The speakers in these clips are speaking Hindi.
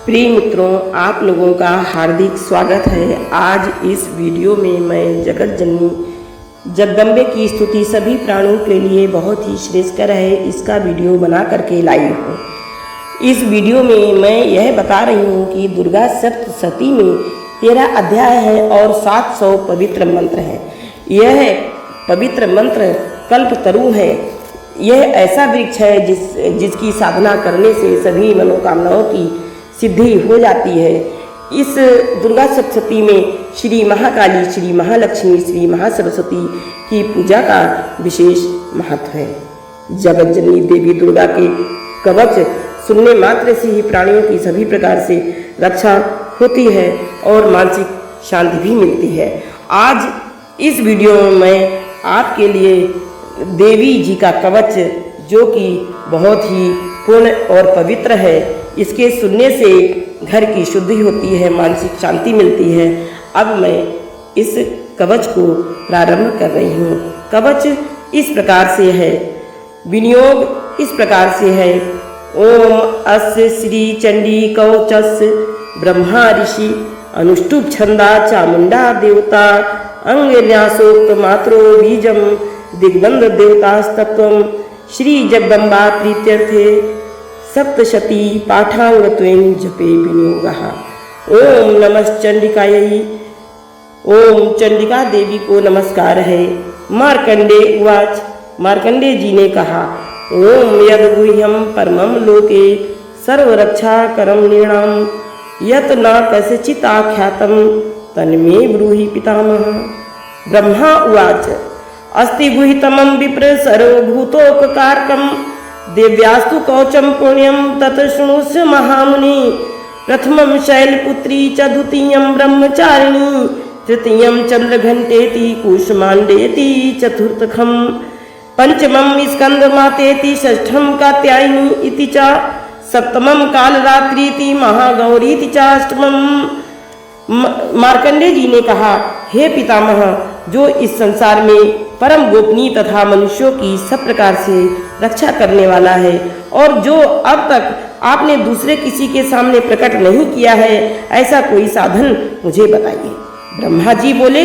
प्रिय मित्रों, आप लोगों का हार्दिक स्वागत है। आज इस वीडियो में मैं जगत जननी जगदम्बे की स्तुति सभी प्राणों के लिए बहुत ही श्रेष्ठकर है, इसका वीडियो बना करके लाई हूँ। इस वीडियो में मैं यह बता रही हूँ कि दुर्गा सप्तशती में 13 अध्याय है और 700 पवित्र मंत्र है। यह पवित्र मंत्र कल्पतरु है। यह ऐसा वृक्ष है जिसकी साधना करने से सभी मनोकामनाओं की सिद्धि हो जाती है। इस दुर्गा सप्तशती में श्री महाकाली, श्री महालक्ष्मी, श्री महासरस्वती की पूजा का विशेष महत्व है। जगत जननी देवी दुर्गा के कवच सुनने मात्र से ही प्राणियों की सभी प्रकार से रक्षा होती है और मानसिक शांति भी मिलती है। आज इस वीडियो में मैं आपके लिए देवी जी का कवच, जो कि बहुत ही पूर्ण और पवित्र है, इसके सुनने से घर की शुद्धि होती है, मानसिक शांति मिलती है। अब मैं इस कवच को प्रारंभ कर रही हूँ। कवच इस प्रकार से है, विनियोग इस प्रकार से है। ओम अस्य श्री चंडी कवचस्य ब्रह्मा ऋषि अनुष्टुप छंदा चामुंडा देवता अंगन्यासोक्त मात्रो बीजम दिग्बंध देवतास्तत्वम श्री जगदम्बा प्रीत्यर्थे सप्तशती पाठांगत्वेन जपे विनियोगः। ओम नमः चंडिकायै। ओम चंडिका देवी को नमस्कार है। मार्कंडे उवाच। मार्कंडे जी ने कहा, ओम यद गुह्यम परमं लोके सर्वरक्षा करम नृणाम यत न कस्यचित् आख्यातम तन्मे ब्रूहि पितामह। ब्रह्मा उवाच। अस्ति गुहितमं विप्र सर्वभूतोपकारकं देव्यास्तु कवचं पुण्यं तत् शृणुष्व महामुनि। प्रथमं शैलपुत्री च द्वितीयं ब्रह्मचारिणी तृतीयं चंद्रघंटेति कूष्मांडेति चतुर्थकं पंचमं स्कंदमातेति षष्ठं कात्यायनी इति च सप्तमं कालरात्रीति महागौरीति च अष्टमं। मार्कंडे जी ने कहा, हे पितामह, जो इस संसार में परम गोपनीय तथा मनुष्यों की सब प्रकार से रक्षा करने वाला है और जो अब तक आपने दूसरे किसी के सामने प्रकट नहीं किया है, ऐसा कोई साधन मुझे बताइए। ब्रह्मा जी बोले,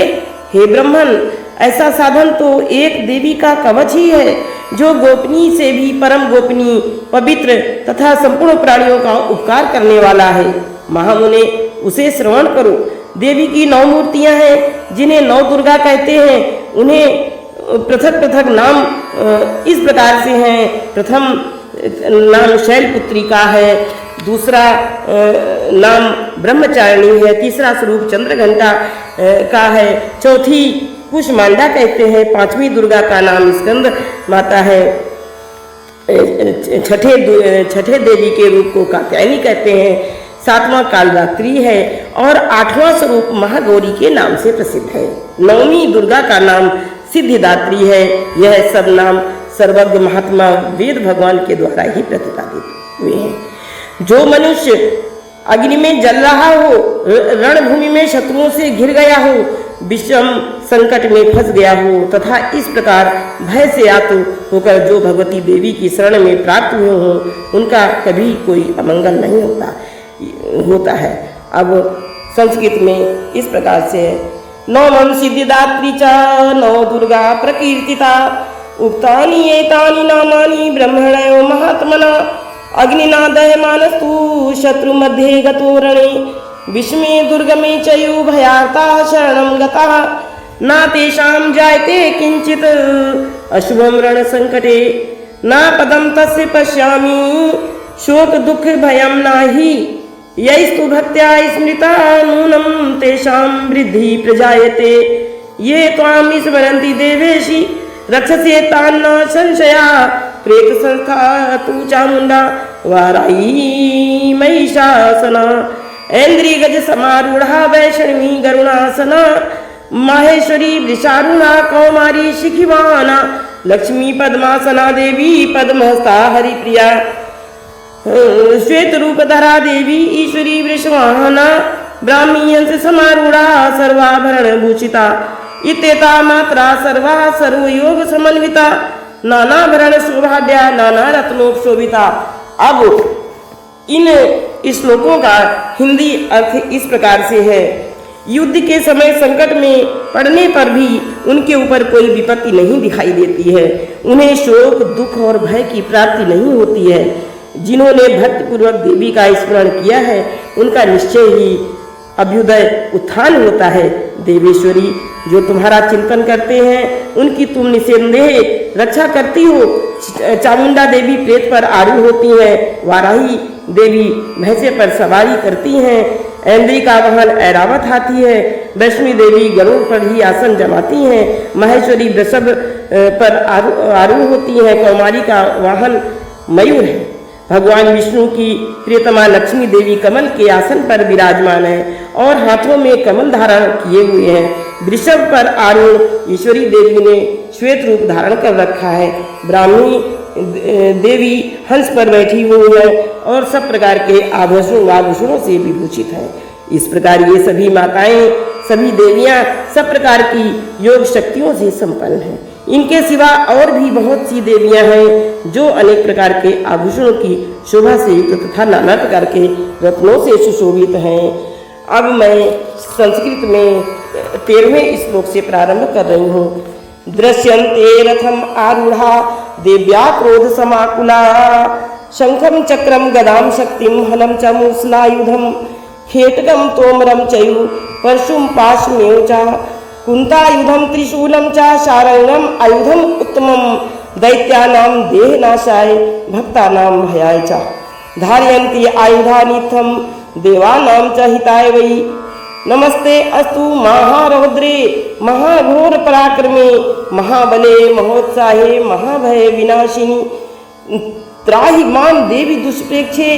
हे ब्राह्मण, ऐसा साधन तो एक देवी का कवच ही है, जो गोपनीय से भी परम गोपनीय, पवित्र तथा संपूर्ण प्राणियों का उपकार करने वाला है। महामुने, उसे श्रवण करो। देवी की 9 मूर्तियां हैं, जिन्हें 9 दुर्गा कहते हैं। उन्हें पृथक पृथक नाम इस प्रकार से हैं। प्रथम नाम शैलपुत्री का है, दूसरा नाम ब्रह्मचारिणी है, तीसरा स्वरूप चंद्रघंटा का है, चौथी कूष्मांडा कहते हैं, 5वीं दुर्गा का नाम स्कंद माता है, छठे देवी के रूप को कात्यायनी कहते हैं, 7वां कालरात्रि है और 8वां स्वरूप महागौरी के नाम से प्रसिद्ध है। 9वीं दुर्गा का नाम सिद्धिदात्री है। यह सब नाम सर्वज्ञ महात्मा वेद भगवान के द्वारा ही प्रतिपादित हुए हैं। जो मनुष्य अग्नि में जल रहा हो, रणभूमि में शत्रुओं से घिर गया हो, विषम संकट में फंस गया हो तथा इस प्रकार भय से आतुर होकर जो भगवती देवी की शरण में प्राप्त हुए हों, उनका कभी कोई अमंगल नहीं होता है। अब संस्कृत में इस प्रकार से है। नवमं सिद्धिदात्री च 9 दुर्गा प्रकीर्तिता उक्तानि एतानि नामानि ब्रह्मणयो महात्मना अग्निना दह्यमानस्तु शत्रु मध्ये गतो रणे विस्मे दुर्गमे च यो भयार्ता शरणं गताः न तेषां जायते किंचित् अशुभं रण संकटे न पदं तस्य पश्यामि शोक दुख भयं नाहि यैस्तु भक्त्या स्मृता नूनं तेषां वृद्धि प्रजायते ये त्वां स्मरन्ति देवेशि रक्षसे तान् न संशया प्रेत संस्था तु चामुंडा वाराही महिषासना ऐन्द्री गज समारूढ़ा वैष्णवी गरुणासना माहेश्वरी वृषारूढ़ा कौमारी शिखिवाना लक्ष्मी पद्मासना देवी पद्महस्ता हरिप्रिया श्वेत रूप धरा देवी ईश्वरी वृषवाहना ब्राह्मी हंस समारूढ़ा सर्वाभरण भूषिता इत्येता मात्रा सर्वा सर्वयोग समन्विता नानाभरण शोभाढ्या नाना रत्नोपशोभिता। अब इन इस श्लोकों का हिंदी अर्थ इस प्रकार से है। युद्ध के समय संकट में पड़ने पर भी उनके ऊपर कोई विपत्ति नहीं दिखाई देती है। उन्हें शोक, दुख और भय की प्राप्ति नहीं होती है। जिन्होंने भक्तिपूर्वक देवी का स्मरण किया है उनका निश्चय ही अभ्युदय उत्थान होता है। देवेश्वरी, जो तुम्हारा चिंतन करते हैं उनकी तुम निसंदेह रक्षा करती हो। चामुंडा देवी प्रेत पर आरूढ़ होती हैं, वाराही देवी भैंसे पर सवारी करती हैं, ऐन्द्री का वाहन ऐरावत हाथी है, वैष्णवी देवी गरुड़ पर ही आसन जमाती हैं, महेश्वरी वृषभ पर आरूढ़ होती हैं, कौमारी का वाहन मयूर है। भगवान विष्णु की प्रियतमा लक्ष्मी देवी कमल के आसन पर विराजमान है और हाथों में कमल धारण किए हुए हैं। वृषभ पर आरूढ़ ईश्वरी देवी ने श्वेत रूप धारण कर रखा है। ब्राह्मणी देवी हंस पर बैठी हुई है और सब प्रकार के आभूषणों से विभूषित है। इस प्रकार ये सभी माताएं, सभी देवियां सब प्रकार की योग शक्तियों से संपन्न हैं। इनके सिवा और भी बहुत सी देवियां हैं जो अनेक प्रकार के आभूषणों की शोभा से युक्त तथा नाना प्रकार के रत्नों से सुशोभित हैं। अब मैं संस्कृत में 13वें श्लोक से प्रारंभ कर रही हूँ। दृश्यन्ते रथम आरूढ़ा देव्या क्रोध समाकुला, शंखम चक्रम गदाम शक्तिम हलम च मूसलायुधम, खेटकम तोमरम चयु परशुम पाशमेव च, कुंतायुधम त्रिशूलम च शारंगम आयुधम उत्तमम, दैत्यानां देहनाशाय भक्तानां भयाय च, धारयन्ति आयुधानिथम देवानां च हिताय वै, नमस्ते अस्तु महारौद्रे महाघोर पराक्रमे, महाबले महोत्साहे महाभय विनाशिनी, त्राहि मां देवी दुष्प्रेक्षे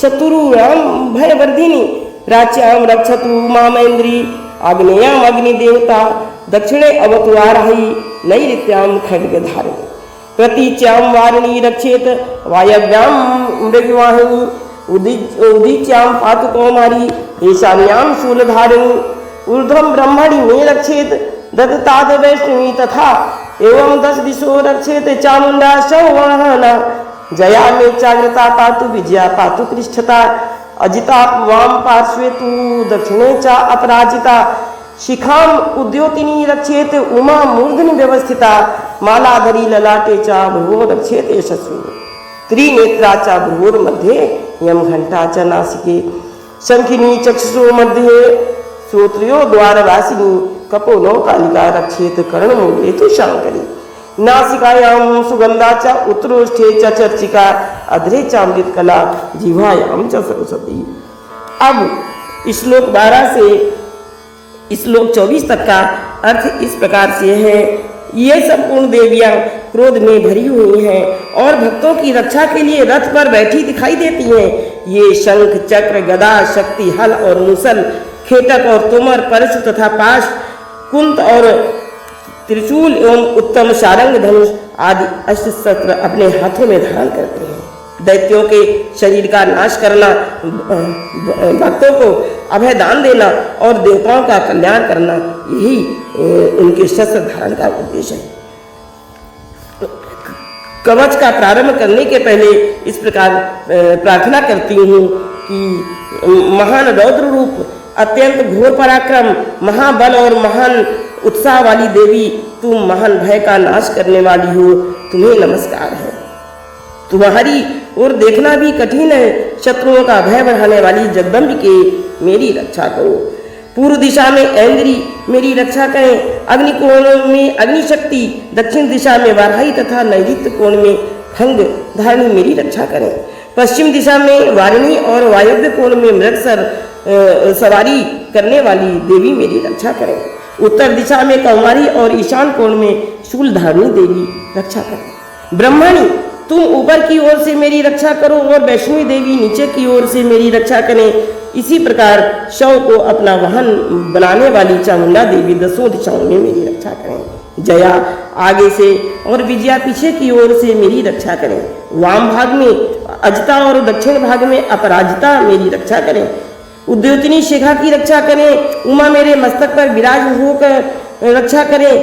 शत्रुराम भयवर्धिनी, प्राच्यां रक्षतु मामेन्द्री आग्नेयाम अग्निदेवता, दक्षिणे अवतु वाराही नैऋत्यां खड्गधारिणी, प्रतीच्यां वारिणी रक्षेत वायव्यां मृगवाहिनी, उदीच्यां पातु कौमारी ईशान्यां शूलधारिणी, ऊर्ध्वं ब्रह्मणि मे रक्षेत दत्ताद वैष्णवी तथा, एवं 10 दिशो रक्षेत चामुंडा शववाहना, जया मे चाग्रता पातु विजया पातु पृष्ठता, अजिता वाम पार्श्वे तु दक्षिणे च अपराजिता, शिखाम उद्योतिनी रक्षेत उमा मूर्धनि व्यवस्थिता, मालाधरी ललाटे च भ्रुवो रक्षेत यशस्विनी, त्रिनेत्रा च भ्रुवोर्मध्ये यम घंटा च नासिके, शंखिनी चक्षुषो मध्ये श्रोत्रियो द्वारवासिनी, कपोलो कालिका रक्षेत कर्णमूले तु शांकरी, नासिकायां सुगंधा च उत्तरोष्ठे च चर्चिका, अधरे च अमृतकला जिह्वायां च सरस्वती। अब श्लोक 12 से श्लोक 24 तक का अर्थ इस प्रकार से है। ये संपूर्ण देवियां क्रोध में भरी हुई हैं और भक्तों की रक्षा के लिए रथ पर बैठी दिखाई देती हैं। ये शंख, चक्र, गदा, शक्ति, हल और मुसल, खेटक और तोमर, परशु तथा पाश, कुंत और त्रिशूल एवं उत्तम शारंग धनुष आदि अस्त्र अपने हाथों में धारण करते हैं। दैत्यों के शरीर का नाश करना, भक्तों को अभय दान देना और देवताओं का कल्याण करना, यही उनके शस्त्र धारण का उद्देश्य है। कवच का प्रारंभ करने के पहले इस प्रकार प्रार्थना करती हूँ कि महान रौद्र रूप, अत्यंत घोर पराक्रम, महाबल और महान उत्साह वाली देवी, तुम महान भय का नाश करने वाली हो, तुम्हें नमस्कार है। तुम्हारी ओर देखना भी कठिन है। शत्रुओं का भय बढ़ाने वाली जगदम्बिके मेरी रक्षा करो। पूर्व दिशा में ऐन्द्री मेरी रक्षा करें, अग्नि कोण में अग्निशक्ति, दक्षिण दिशा में वाराही तथा नैऋत्य कोण में खंग धारिणी मेरी रक्षा करें। पश्चिम दिशा में वारिणी और वायव्य कोण में मृगसर सवारी करने वाली देवी मेरी रक्षा करें। उत्तर दिशा में कौमारी और ईशान कोण में शूलधारिणी देवी रक्षा करें। ब्रह्मणी तुम ऊपर की ओर से मेरी रक्षा करो और वैष्णवी देवी नीचे की ओर से मेरी रक्षा करें। इसी प्रकार शव को अपना वाहन बनाने वाली चामुंडा देवी 10 दिशाओं में मेरी रक्षा करें। जया आगे से और विजया पीछे की ओर से मेरी रक्षा करें। वाम भाग में अजिता और दक्षिण भाग में अपराजिता मेरी रक्षा करें। उद्योतिनी शिखा की रक्षा करें। उमा मेरे मस्तक पर विराज होकर रक्षा करें।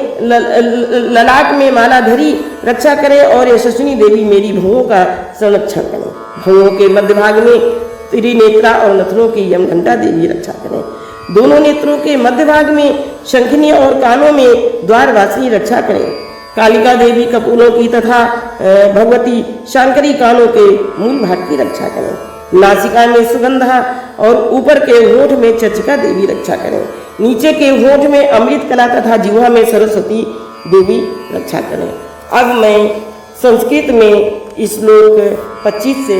ललाट में मालाधरी रक्षा करें और यशस्विनी देवी मेरी भुवों का संरक्षण करें। भुवों के मध्य भाग में त्रिनेत्रा और नथनों की यमघंटा देवी रक्षा करें। दोनों नेत्रों के मध्य भाग में शंखिनी और कानों में द्वारवासिनी रक्षा करें। कालिका देवी कपूलों की तथा भगवती शांकरी कानों के मूल भाग की रक्षा करें। नासिका में सुगंधा और ऊपर के होंठ में चर्चिका देवी रक्षा करें। नीचे के होंठ में अमृत कला तथा जिह्वा में सरस्वती देवी रक्षा करें। अब मैं संस्कृत में श्लोक 25 से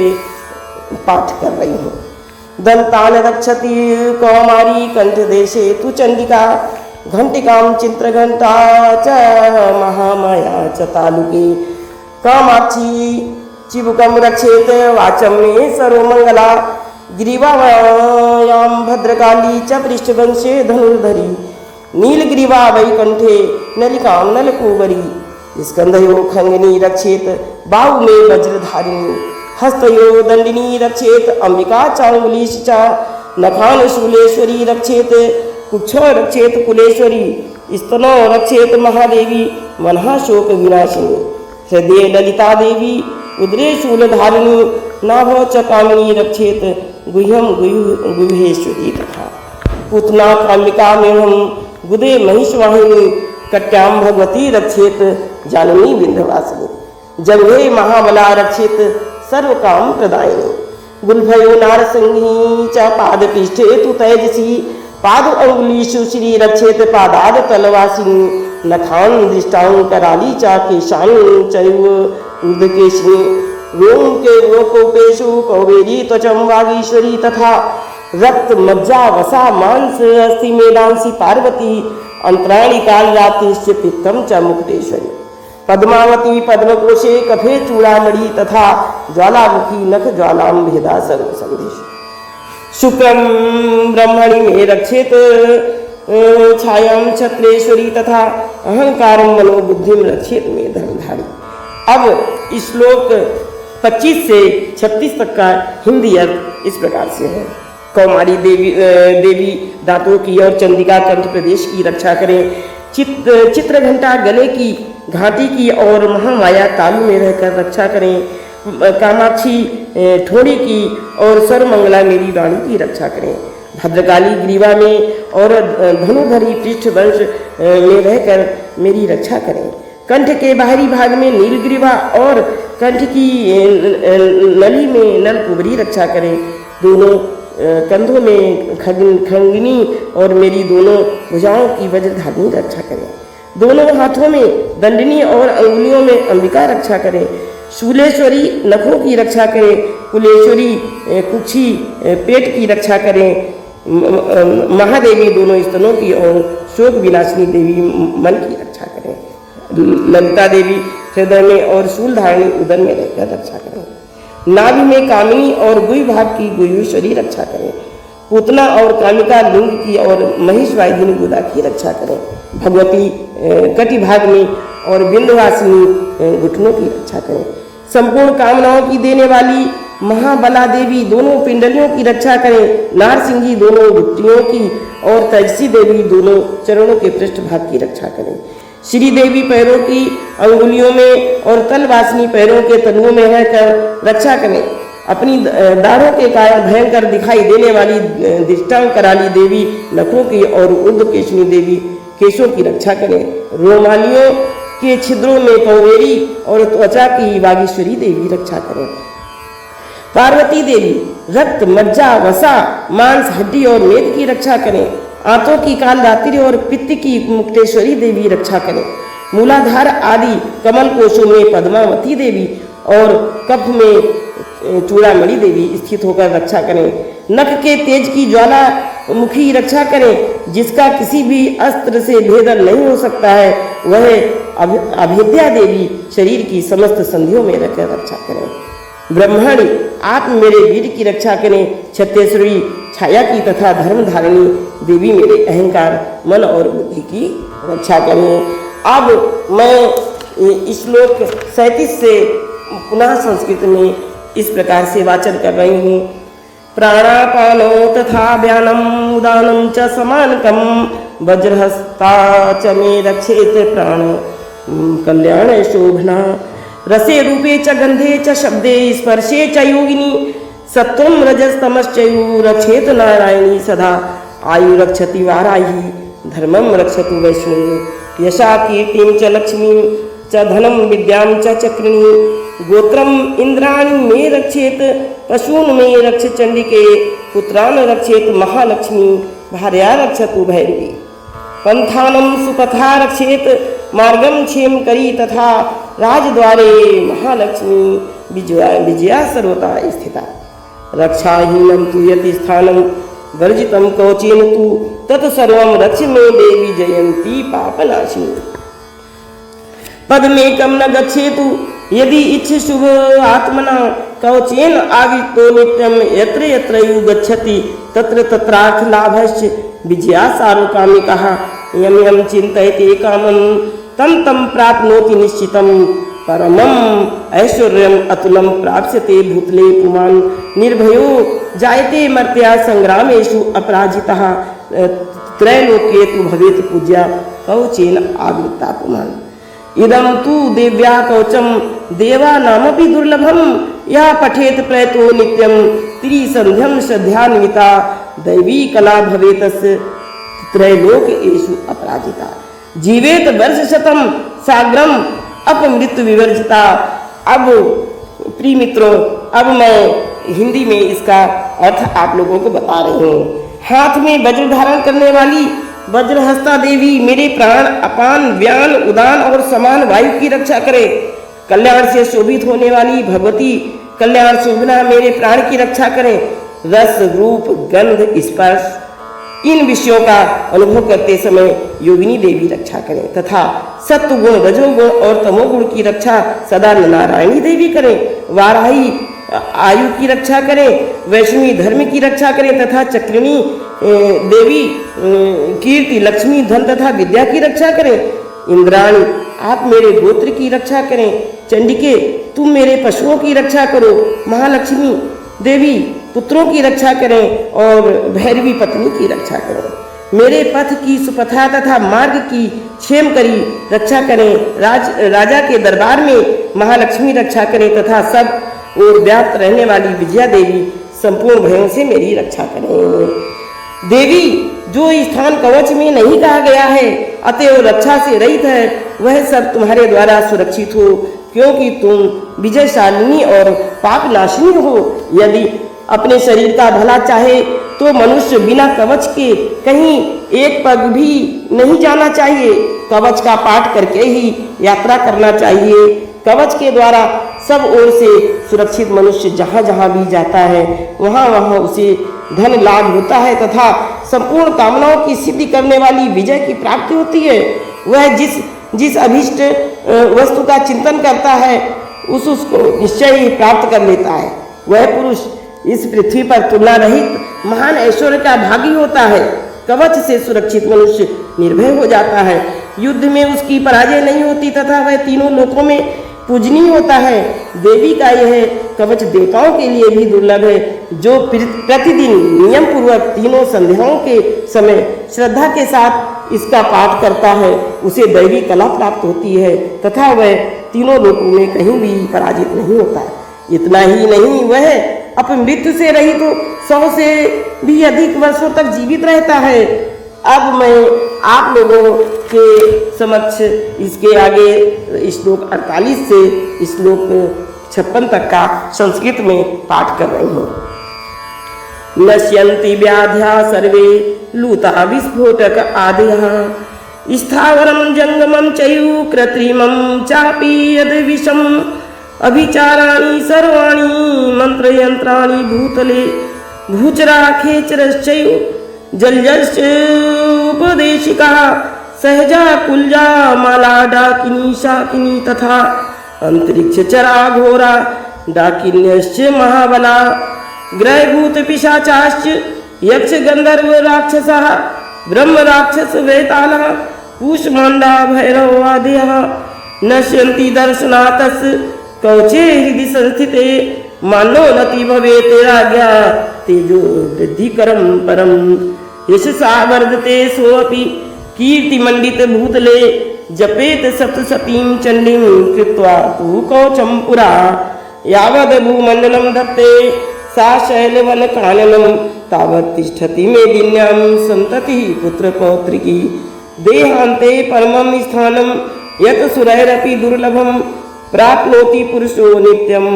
पाठ कर रही हूँ। दंतान रक्षति कौमारी कंठ देशे तु चंडिका घंटिकां चित्रघंटा च महामाया च तालुके कामाक्षी चिबुकं रक्षेत वाचं मे सर्वमंगला ग्रीवायां भद्रकाली च पृष्ठवंशे धनुर्धरी नीलग्रीवा वैकंठे नलिकां नलकुवरी स्कंधयो खंगिनी रक्षेत बाहु में वज्रधारिणी हस्तयो दंडिनी रक्षेत अंबिका चांगुलीश चा नखान शूलेश्वरी रक्षेत कुक्षो रक्षेत कुलेश्वरी स्तनो रक्षेत महादेवी मनहा शोक विनाशिनी हृदय ललिता देवी उदरे शूलधारिणी नाभो च कामिनी रक्षेत गुह्यम गुहेश्वरी तथा पूतना कामिका में हम गुदे महिषवाहिनी कट्याम भगवती रक्षेत जाननी विंध्यवासिनी जंघे महाबला रक्षेत सर्व काम प्रदायिनी गुलभयो नारसिंही च पाद पृष्ठे तु तेजसी पाद अंगुलीषु श्री रक्षेत पादाद तलवासिनी नखान दृष्टां कराली च केशान चैव उर्धकेशिनी रोम के रोकोपेशु कौबेरी त्वचं वागीश्वरी तथा रक्त मज्जा वसा मांस अस्थि मेदांसी पार्वती अंतराणी काल रात्रिश्च पित्तम च मुक्तेश्वरी पद्मावती पद्मकोशे कफे चूड़ामणि तथा ज्वालामुखी नख ज्वालां भेदा सर्व संदेश शुक्रम ब्रह्मणि में रक्षेत छायां छत्रेश्वरी तथा अहंकार मनोबुद्धि रक्षेत में धर्मधारी। अब श्लोक 25 से 36 तक का हिंदी अर्थ इस प्रकार से है। कौमारी देवी दांतों की और चंडिका कंठ प्रदेश की रक्षा करें। चित्रघंटा गले की घाटी की और महामाया तालु में रहकर रक्षा करें। कामाक्षी ठोड़ी की और सर्वमंगला मेरी वाणी की रक्षा करें। भद्रकाली ग्रीवा में और धनुधरी पृष्ठवंश में रहकर मेरी रक्षा करें। कंठ के बाहरी भाग में नीलग्रीवा और कंठ की नली में नलकुबरी रक्षा करें। दोनों कंधों में खंगिनी और मेरी दोनों भुजाओं की वज्रधारिणी रक्षा करें। दोनों हाथों में दंडिनी और अंगुलियों में अंबिका रक्षा करें। शूलेश्वरी नखों की रक्षा करें। कुलेश्वरी कुक्षी पेट की रक्षा करें। महादेवी दोनों स्तनों की और शोक विनाशिनी देवी मन की रक्षा करें। ललिता देवी हृदय में और शूलधारिणी उदर में रहकर रक्षा करें। नाभि में कामिनी और गुई भाग की गुहेश्वरी रक्षा करें। पूतना और कामिका लिंग की और महिषवाहिनी गुदा की रक्षा करें। भगवती कटि भाग में और विंध्यवासिनी घुटनों की रक्षा करें। संपूर्ण कामनाओं की देने वाली महाबला देवी दोनों पिंडलियों की रक्षा करें। नारसिंही दोनों घुट्टियों की और तेजसी देवी दोनों चरणों के पृष्ठभाग की रक्षा करें। श्री देवी पैरों की अंगुलियों में और तलवासिनी पैरों के तलुओं में रहकर रक्षा करें। अपनी दाढ़ों के कारण भयंकर दिखाई देने वाली दृष्टां कराली देवी नखों की और ऊर्ध्वकेशिनी देवी केशों की रक्षा करें। रोमालियों के छिद्रों में कौवेरी और त्वचा की वागीश्वरी देवी रक्षा करें। पार्वती देवी रक्त मज्जा वसा मांस हड्डी और मेद की रक्षा करें। आंतों की कालरात्रि और पित्त की मुक्तेश्वरी देवी रक्षा करें। मूलाधार आदि कमल कोशों में पद्मावती देवी और कफ में चूड़ामणि देवी स्थित होकर रक्षा करें। नख के तेज की ज्वाला मुखी रक्षा करें। जिसका किसी भी अस्त्र से भेदन नहीं हो सकता है वह अभेद्या देवी शरीर की समस्त संधियों में रहकर रक्षा करें। ब्रह्मणी आप मेरे वीर की रक्षा करें। छत्तेश्वरी छाया की तथा धर्मधारिणी देवी मेरे अहंकार मन और बुद्धि की रक्षा करें। अब मैं श्लोक 37 से पुनः संस्कृत में इस प्रकार से वाचन कर रही हूँ। प्राणापानो तथा व्यानम उदानम च समानकम वज्रहस्ता च मे रक्षेत प्राण कल्याण शोभना रसे रूपे च गंधे च शब्दे स्पर्शे च योगिनी सत्वं रजस्तमश्चयु रक्षेत नारायणी सदा आयु रक्षति वाराही धर्मं रक्षतु वैष्णवी यशा कीर्तिं च लक्ष्मीं च धनं विद्यां च चक्रिणी गोत्रम इंद्राणी मे रक्षेत पशून् मे रक्ष चंडिके पुत्रान् रक्षेत महालक्ष्मी भार्या रक्षतु भैरवी पंथानं सुपथा रक्षेत मार्गं क्षेम करी तथा राजद्वारे महालक्ष्मी विजया सर्वथा स्थिता रक्षाहीनं तु यति स्थानं वर्जितं कवचेन तु तत्सर्वं रक्ष मे देवी जयंती पापनाशिनी पद्मेकं न गच्छेतु यदि इच्छ शुभ आत्मना कवचेन आवितो नित्यं यत्र यत्र यु गच्छति तत्र तत्रार्थ लाभस्य विजया सारोकामिकः यं यं चिन्तयते कामं तं तं प्राप्नोति निश्चितं परमम् ऐश्वर्यम् अतुलं प्राप्स्यते भूतले पुमान् निर्भयो जायते मर्त्या संग्रामेषु अपराजितः त्रैलोक्ये तु भवेत् पूज्या कवचेन आवृता पुमान् इदं तु देव्या कवचं देवानामपि दुर्लभं यः पठेत् प्रयतो नित्यं त्रिसन्ध्यं श्रद्धान्विता दैवी कला भवेतस्य त्रैलोक्येषु अपराजिता जीवेत वर्षशतं साग्रम अपमृत्यु विवर्जिता। अब प्रिय मित्रों, अब मैं हिंदी में इसका अर्थ आप लोगों को बता रही हूँ। हाथ में वज्र धारण करने वाली वज्रहस्ता देवी मेरे प्राण अपान व्यान उदान और समान वायु की रक्षा करे। कल्याण से शोभित होने वाली भगवती कल्याण शोभना मेरे प्राण की रक्षा करे। रस रूप गंध स्पर्श इन विषयों का अनुभव करते समय योगिनी देवी रक्षा करें तथा सत्व गुण रजोगुण और तमोगुण की रक्षा सदा नारायणी देवी करें। वाराही आयु की रक्षा करें, वैष्णवी धर्म की रक्षा करें तथा चक्रिणी देवी कीर्ति लक्ष्मी धन तथा विद्या की रक्षा करें। इंद्राणी आप मेरे गोत्र की रक्षा करें। चंडिके तुम मेरे पशुओं की रक्षा करो। महालक्ष्मी देवी पुत्रों की रक्षा करें और भैरवी पत्नी की रक्षा करें। मेरे पथ की सुपथा तथा मार्ग की क्षेम करी रक्षा करें। राजा के दरबार में महालक्ष्मी रक्षा करें तथा सब और व्याप्त रहने वाली विजया देवी संपूर्ण भयों से मेरी रक्षा करें। देवी जो स्थान कवच में नहीं कहा गया है अतएव रक्षा से रहित है वह सब तुम्हारे द्वारा सुरक्षित हो, क्योंकि तुम विजयशालिनी और पापनाशिनी हो। यदि अपने शरीर का भला चाहे तो मनुष्य बिना कवच के कहीं एक पग भी नहीं जाना चाहिए। कवच का पाठ करके ही यात्रा करना चाहिए। कवच के द्वारा सब ओर से सुरक्षित मनुष्य जहाँ जहाँ भी जाता है वहाँ वहाँ उसे धन लाभ होता है तथा संपूर्ण कामनाओं की सिद्धि करने वाली विजय की प्राप्ति होती है। वह जिस अभीष्ट वस्तु का चिंतन करता है उसको निश्चय ही प्राप्त कर लेता है। वह पुरुष इस पृथ्वी पर तुलना रहित महान ऐश्वर्य का भागी होता है। कवच से सुरक्षित मनुष्य निर्भय हो जाता है। युद्ध में उसकी पराजय नहीं होती तथा वह तीनों लोकों में पूजनीय होता है। देवी का यह कवच देवताओं के लिए भी दुर्लभ है। जो प्रतिदिन नियम पूर्वक तीनों संध्याओं के समय श्रद्धा के साथ इसका पाठ करता है उसे दैवी कला प्राप्त होती है तथा वह तीनों लोकों में कहीं भी पराजित नहीं होता। इतना ही नहीं, वह अपनी मृत्यु से रहित तो 100 से भी अधिक वर्षों तक जीवित रहता है। अब मैं आप लोगों के समक्ष इसके आगे श्लोक 48 से श्लोक 56 तक का संस्कृत में पाठ कर रही हूँ। नश्यन्ति व्याध्या सर्वे लूता विस्फोटक आदयः स्थावरं जंगमं चैव कृत्रिमं चापि यद् विषम् अभिचाराणि सर्वाणि मंत्रयंत्राणि भूतले भूचरा खेचरश्चैव जलजश्च उपदेशिका सहजा कुलजा माला डाकिनी शाकिनी तथा अंतरिक्ष चरा घोरा डाकिन्यश्च महाबला ग्रहभूत पिशाचाश्च यक्ष गंधर्व राक्षसः ब्रह्म राक्षस वैतालः कूष्मांडा भैरव आदयः नश्यन्ति दर्शनातस् कवचे हृदि संस्थिते मानो नति भवे तेराज्ञा तेजो वृद्धि करम परम यशसा वर्धते सोऽपि कीर्तिमंडित भूतले जपेत सप्तशतीं चंडीं कृत्वा तु कवचं पुरा यावद् भूमंडलं धत्ते सा शैलवन काननम तावत् तिष्ठति मेदिन्यां संतति पुत्र पौत्रिकी देहांते परमं स्थानं यत् सुरैरपि दुर्लभं प्राप्नोति पुरुषो नित्यं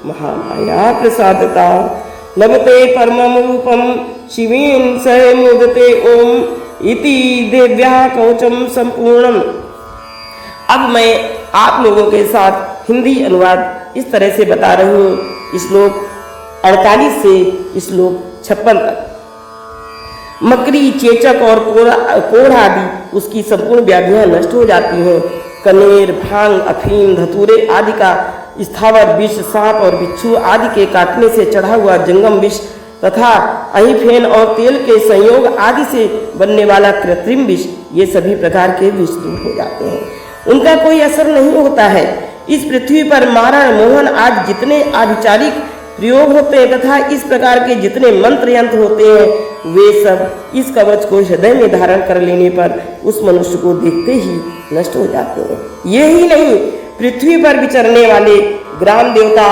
महामाया प्रसादता लभते परमं रूपं शिवेन सह मोदते ओम इति दिव्या कवचम संपूर्णम। अब मैं आप लोगों के साथ हिंदी अनुवाद इस तरह से बता रही हूँ। श्लोक 48 से श्लोक 56 तक। मकड़ी, चेचक और कोढ़ आदि उसकी संपूर्ण व्याधियां नष्ट हो जाती हैं। कनेर, भांग, अफीम, धतूरे आदि का स्थावर विष, सांप और बिच्छू आदि के काटने से चढ़ा हुआ जंगम विष तथा अहिफेन और तेल के संयोग आदि से बनने वाला कृत्रिम विष, ये सभी प्रकार के विष दूर हो जाते हैं। उनका कोई असर नहीं होता है। इस पृथ्वी पर मारण, मोहन आदि जितने आधिचारिक प्रयोग होते हैं तथा इस प्रकार के जितने मंत्र यंत्र होते हैं, वे सब इस कवच को हृदय में धारण कर लेने पर उस मनुष्य को देखते ही नष्ट हो जाते हैं। यही नहीं, पृथ्वी पर विचरने वाले ग्राम देवता,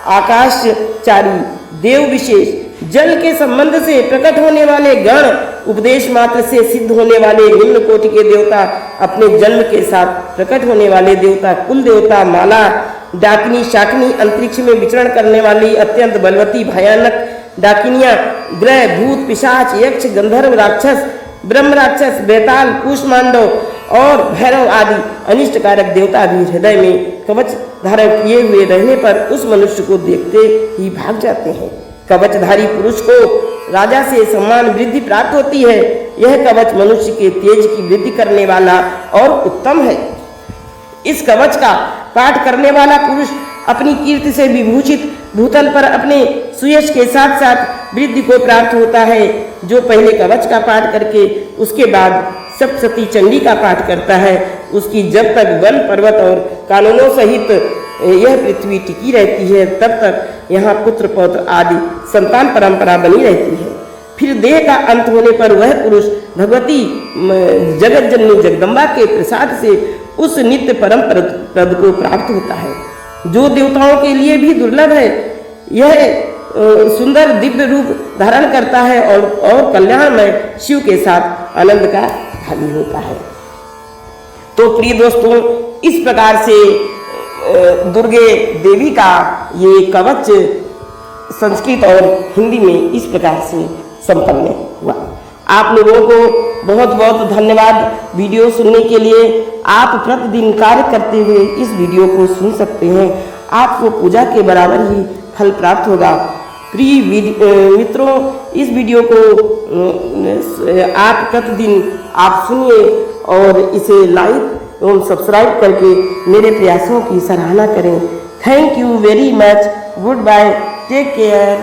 आकाशचारी देव विशेष, जल के संबंध से प्रकट होने वाले गण, उपदेश मात्र से सिद्ध होने वाले निम्न कोटि के देवता, अपने जन्म के साथ प्रकट होने वाले देवता, कुल देवता, माला, डाकिनी, शाकिनी, अंतरिक्ष में विचरण करने वाली अत्यंत बलवती भयानक डाकिनियां, ग्रह, भूत, पिशाच, यक्ष, गंधर्व, राक्षस, ब्रह्म राक्षस, बेताल, कूष्मांडव और भैरव आदि अनिष्टकारक देवता भी हृदय में कवच धारण किए हुए रहने पर उस मनुष्य को देखते ही भाग जाते हैं। कवचधारी पुरुष को राजा से सम्मान वृद्धि प्राप्त होती है। यह कवच मनुष्य के तेज की वृद्धि करने वाला और उत्तम है। इस कवच का पाठ करने वाला पुरुष अपनी कीर्ति से विभूषित भूतल पर अपने सुयश के साथ साथ वृद्धि को प्राप्त होता है। जो पहले कवच का पाठ करके उसके बाद सप्तशती चंडी का पाठ करता है, उसकी जब तक वन, पर्वत और कानूनों सहित यह पृथ्वी टिकी रहती है, तब तक यहाँ पुत्र पौत्र आदि संतान परंपरा बनी रहती है। फिर देह का अंत होने पर वह पुरुष भगवती जगत जननी जगदम्बा के प्रसाद से उस नित्य परम पद को प्राप्त होता है, जो देवताओं के लिए भी दुर्लभ है। यह सुंदर दिव्य रूप धारण करता है और कल्याणमय शिव के साथ आनंद का भागी होता है। तो प्रिय दोस्तों, इस प्रकार से दुर्गे देवी का ये कवच संस्कृत और हिंदी में इस प्रकार से संपन्न हुआ। आप लोगों को बहुत बहुत धन्यवाद वीडियो सुनने के लिए। आप प्रतिदिन कार्य करते हुए इस वीडियो को सुन सकते हैं। आपको पूजा के बराबर ही फल प्राप्त होगा। प्रिय मित्रों, इस वीडियो को आप प्रतिदिन आप सुनिए और इसे लाइक एवं सब्सक्राइब करके मेरे प्रयासों की सराहना करें। Thank you very much. Goodbye, take care.